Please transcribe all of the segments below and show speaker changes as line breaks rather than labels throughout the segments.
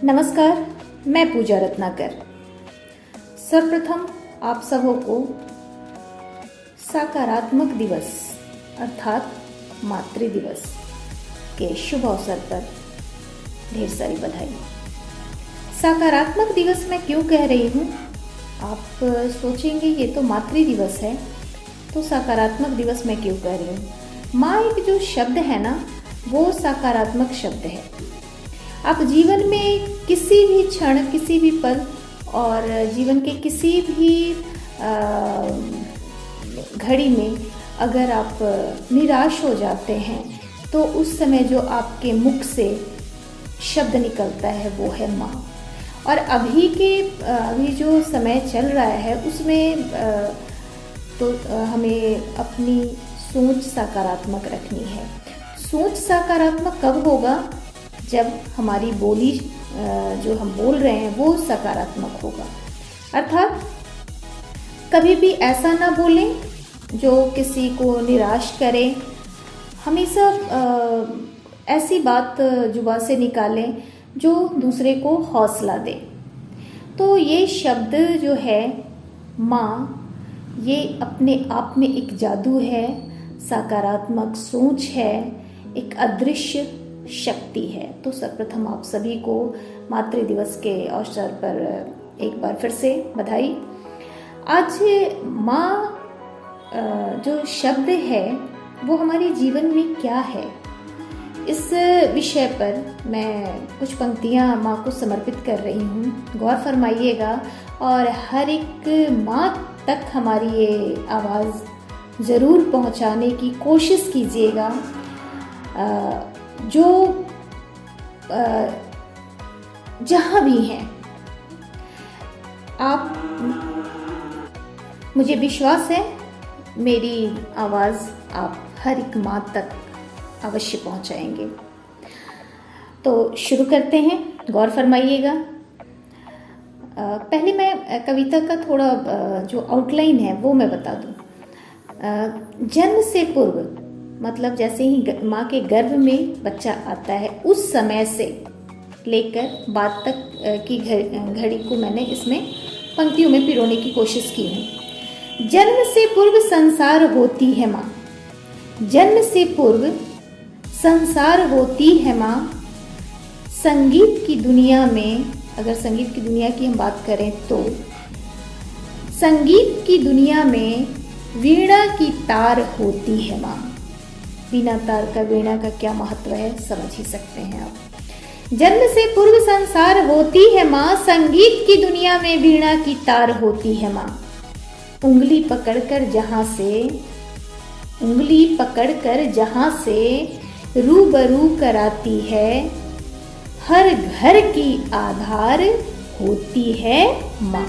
नमस्कार, मैं पूजा रत्नाकर। सर्वप्रथम आप सबों को सकारात्मक दिवस अर्थात मातृ दिवस के शुभ अवसर पर ढेर सारी बधाई। सकारात्मक दिवस मैं क्यों कह रही हूँ? आप सोचेंगे ये तो मातृ दिवस है, तो सकारात्मक दिवस मैं क्यों कह रही हूँ? माँ एक जो शब्द है ना, वो सकारात्मक शब्द है। आप जीवन में किसी भी क्षण, किसी भी पल और जीवन के किसी भी घड़ी में अगर आप निराश हो जाते हैं तो उस समय जो आपके मुख से शब्द निकलता है वो है माँ। और अभी जो समय चल रहा है उसमें तो हमें अपनी सोच सकारात्मक रखनी है। सोच सकारात्मक कब होगा? जब हमारी बोली जो हम बोल रहे हैं वो सकारात्मक होगा। अर्थात कभी भी ऐसा ना बोलें जो किसी को निराश करे। हमेशा ऐसी बात जुबान से निकालें जो दूसरे को हौसला दे। तो ये शब्द जो है माँ, ये अपने आप में एक जादू है, सकारात्मक सोच है, एक अदृश्य शक्ति है। तो सर्वप्रथम आप सभी को मातृ दिवस के अवसर पर एक बार फिर से बधाई। आज माँ जो शब्द है वो हमारे जीवन में क्या है, इस विषय पर मैं कुछ पंक्तियाँ माँ को समर्पित कर रही हूँ। गौर फरमाइएगा और हर एक माँ तक हमारी ये आवाज़ ज़रूर पहुँचाने की कोशिश कीजिएगा। जो जहाँ भी हैं आप, मुझे विश्वास है मेरी आवाज़ आप हर एक माँ तक अवश्य पहुँचाएंगे। तो शुरू करते हैं, गौर फरमाइएगा। पहले मैं कविता का थोड़ा जो आउटलाइन है वो मैं बता दूँ। जन्म से पूर्व मतलब जैसे ही माँ के गर्भ में बच्चा आता है उस समय से लेकर बाद तक की घड़ी को मैंने इसमें पंक्तियों में पिरोने की कोशिश की है। जन्म से पूर्व संसार होती है माँ, जन्म से पूर्व संसार होती है माँ। संगीत की दुनिया में, अगर संगीत की दुनिया की हम बात करें तो संगीत की दुनिया में वीणा की तार होती है माँ। बिना तार का वीणा का क्या महत्व है समझ ही सकते हैं आप। जन्म से पूर्व संसार होती है माँ, संगीत की दुनिया में वीणा की तार होती है माँ। उंगली पकड़कर जहाँ से रूबरू कराती है, हर घर की आधार होती है माँ।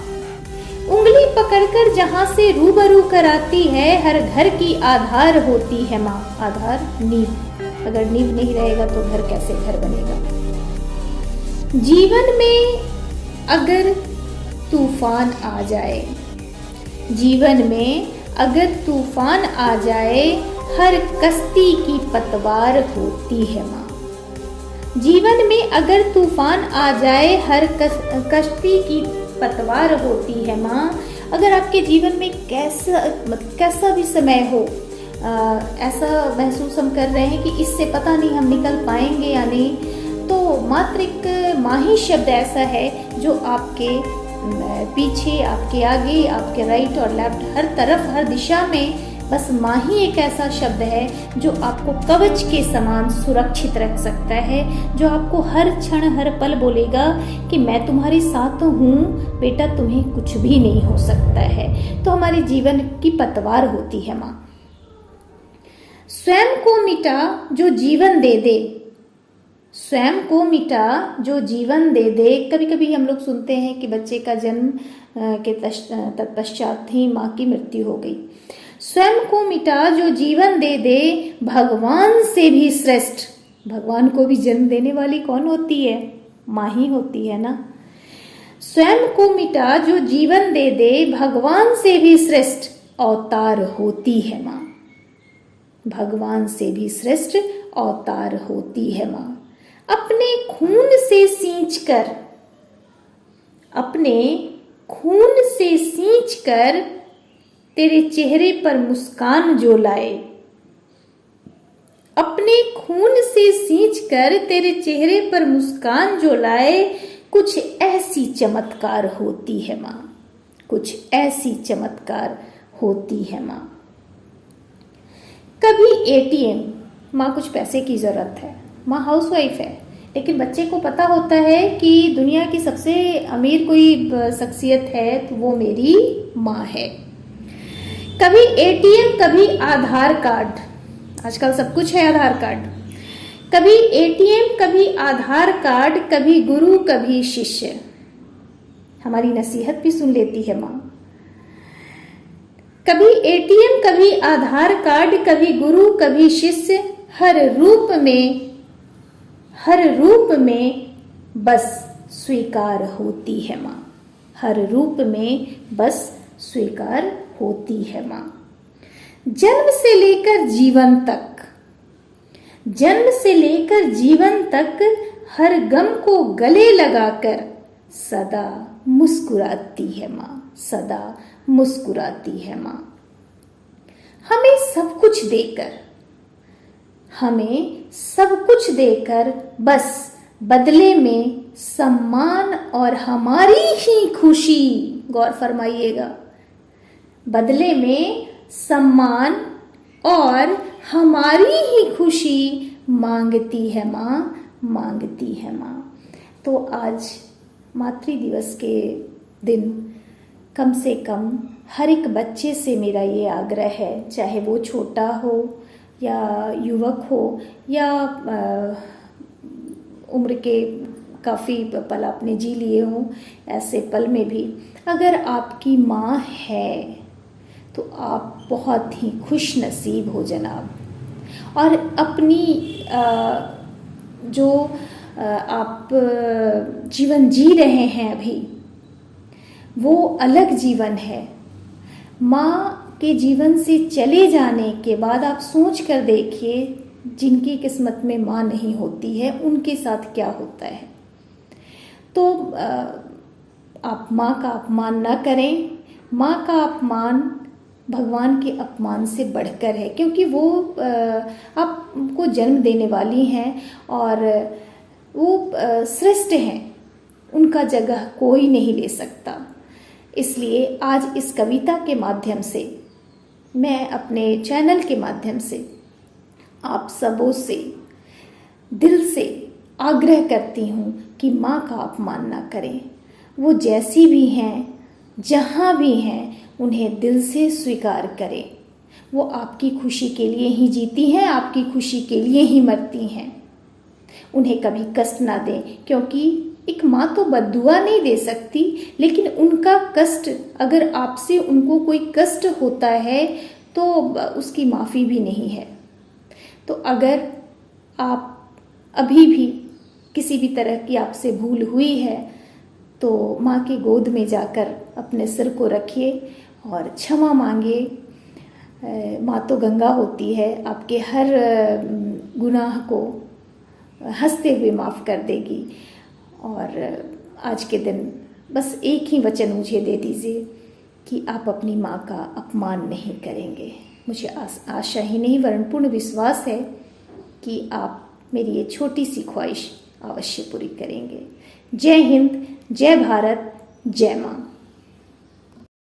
उंगली पकड़कर जहाँ से रूबरू कराती है, हर घर की आधार होती है माँ। आधार नींव, अगर नींव नहीं रहेगा तो घर कैसे घर बनेगा। जीवन में अगर तूफान आ जाए, जीवन में अगर तूफान आ जाए, हर कश्ती की पतवार होती है माँ। जीवन में अगर तूफान आ जाए, हर कश्ती की पतवार होती है माँ। अगर आपके जीवन में कैसा भी समय हो, ऐसा महसूस हम कर रहे हैं कि इससे पता नहीं हम निकल पाएंगे या नहीं, तो मात्र एक माँ ही शब्द ऐसा है जो आपके पीछे, आपके आगे, आपके राइट और लेफ्ट, हर तरफ, हर दिशा में बस माँ ही एक ऐसा शब्द है जो आपको कवच के समान सुरक्षित रख सकता है, जो आपको हर क्षण, हर पल बोलेगा कि मैं तुम्हारे साथ हूँ बेटा, तुम्हें कुछ भी नहीं हो सकता है। तो हमारे जीवन की पतवार होती है माँ। स्वयं को मिटा जो जीवन दे दे, स्वयं को मिटा जो जीवन दे दे। कभी कभी हम लोग सुनते हैं कि बच्चे का जन्म के तत्पश्चात ही माँ की मृत्यु हो गई। स्वयं को मिटा जो जीवन दे दे, भगवान से भी श्रेष्ठ। भगवान को भी जन्म देने वाली कौन होती है? माँ ही होती है ना। स्वयं को मिटा जो जीवन दे दे, भगवान से भी श्रेष्ठ अवतार होती है माँ। भगवान से भी श्रेष्ठ अवतार होती है माँ। अपने खून से सींचकर, अपने खून से सींचकर तेरे चेहरे पर मुस्कान जो लाए, अपने खून से सींचकर तेरे चेहरे पर मुस्कान जो लाए, कुछ ऐसी चमत्कार होती है माँ, कुछ ऐसी चमत्कार होती है माँ। कभी एटीएम, माँ कुछ पैसे की ज़रूरत है, माँ हाउसवाइफ है, लेकिन बच्चे को पता होता है कि दुनिया की सबसे अमीर कोई शख्सियत है तो वो मेरी माँ है। कभी एटीएम, कभी आधार कार्ड, आजकल सब कुछ है आधार कार्ड। कभी एटीएम, कभी आधार कार्ड, कभी गुरु, कभी शिष्य। हमारी नसीहत भी सुन लेती है माँ। कभी एटीएम, कभी आधार कार्ड, कभी गुरु, कभी शिष्य, हर रूप में बस स्वीकार होती है माँ, हर रूप में बस स्वीकार होती है माँ। जन्म से लेकर जीवन तक, जन्म से लेकर जीवन तक हर गम को गले लगाकर सदा मुस्कुराती है माँ, सदा मुस्कुराती है माँ। हमें सब कुछ देकर, हमें सब कुछ देकर बस बदले में सम्मान और हमारी ही खुशी, गौर फरमाइएगा, बदले में सम्मान और हमारी ही खुशी मांगती है माँ, मांगती है माँ। तो आज मातृ दिवस के दिन कम से कम हर एक बच्चे से मेरा ये आग्रह है, चाहे वो छोटा हो या युवक हो या उम्र के काफ़ी पल आपने जी लिए हों, ऐसे पल में भी अगर आपकी माँ है तो आप बहुत ही खुश नसीब हो जनाब। और अपनी जो आप जीवन जी रहे हैं अभी, वो अलग जीवन है। माँ के जीवन से चले जाने के बाद आप सोच कर देखिए, जिनकी किस्मत में माँ नहीं होती है उनके साथ क्या होता है। तो आप माँ का अपमान ना करें। माँ का अपमान भगवान के अपमान से बढ़कर है, क्योंकि वो आपको जन्म देने वाली हैं और वो श्रेष्ठ हैं, उनका जगह कोई नहीं ले सकता। इसलिए आज इस कविता के माध्यम से, मैं अपने चैनल के माध्यम से आप सबों से दिल से आग्रह करती हूँ कि माँ का अपमान ना करें। वो जैसी भी हैं, जहाँ भी हैं, उन्हें दिल से स्वीकार करें। वो आपकी खुशी के लिए ही जीती हैं, आपकी खुशी के लिए ही मरती हैं। उन्हें कभी कष्ट ना दें, क्योंकि एक माँ तो बद्दुआ नहीं दे सकती, लेकिन उनका कष्ट, अगर आपसे उनको कोई कष्ट होता है तो उसकी माफ़ी भी नहीं है। तो अगर आप अभी भी किसी भी तरह की आपसे भूल हुई है तो माँ की गोद में जाकर अपने सिर को रखिए और क्षमा मांगे। माँ तो गंगा होती है, आपके हर गुनाह को हंसते हुए माफ़ कर देगी। और आज के दिन बस एक ही वचन मुझे दे दीजिए कि आप अपनी माँ का अपमान नहीं करेंगे। मुझे आशा ही नहीं वरन पूर्ण विश्वास है कि आप मेरी ये छोटी सी ख्वाहिश अवश्य पूरी करेंगे। जय हिंद, जय भारत, जय माँ।